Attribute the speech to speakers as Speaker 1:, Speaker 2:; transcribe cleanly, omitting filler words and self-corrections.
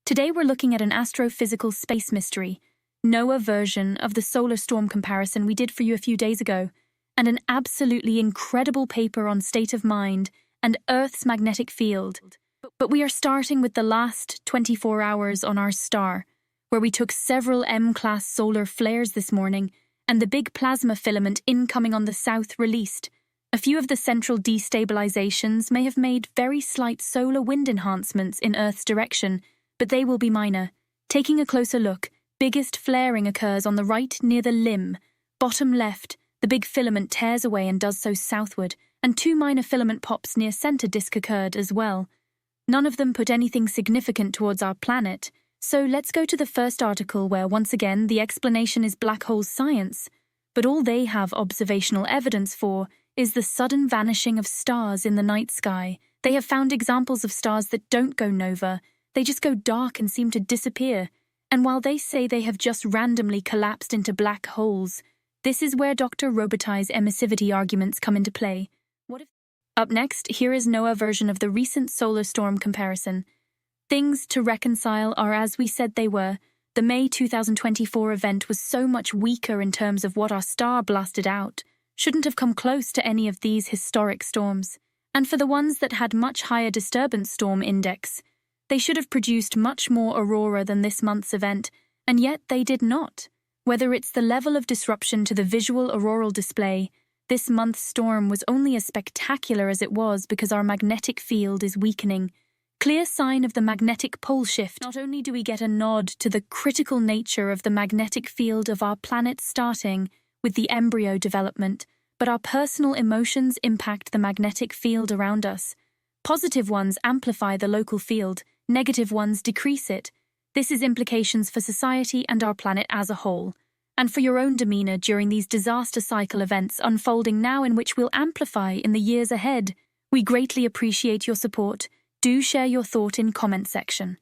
Speaker 1: Today we're looking at an astrophysical space mystery, NOAA version of the solar storm comparison we did for you a few days ago, and an absolutely incredible paper on state of mind and Earth's magnetic field. But we are starting with the last 24 hours on our star, where we took several M-class solar flares this morning and the big plasma filament incoming on the south released. A few of the central destabilizations may have made very slight solar wind enhancements in Earth's direction, but they will be minor. Taking a closer look, biggest flaring occurs on the right near the limb. Bottom left, the big filament tears away and does so southward, and two minor filament pops near center disk occurred as well. None of them put anything significant towards our planet, so let's go to the first article where once again the explanation is black hole science, but all they have observational evidence for is the sudden vanishing of stars in the night sky. They have found examples of stars that don't go nova, they just go dark and seem to disappear. And while they say they have just randomly collapsed into black holes, this is where Dr. Robitaille's emissivity arguments come into play. Up next, here is NOAA version of the recent solar storm comparison. Things to reconcile are as we said they were. The May 2024 event was so much weaker in terms of what our star blasted out. Shouldn't have come close to any of these historic storms. And for the ones that had much higher disturbance storm index, they should have produced much more aurora than this month's event, and yet they did not. Whether it's the level of disruption to the visual auroral display, this month's storm was only as spectacular as it was because our magnetic field is weakening. Clear sign of the magnetic pole shift. Not only do we get a nod to the critical nature of the magnetic field of our planet starting with the embryo development, but our personal emotions impact the magnetic field around us. Positive ones amplify the local field, negative ones decrease it. This is implications for society and our planet as a whole, and for your own demeanor during these disaster cycle events unfolding now in which we'll amplify in the years ahead. We greatly appreciate your support. Do share your thought in comment section.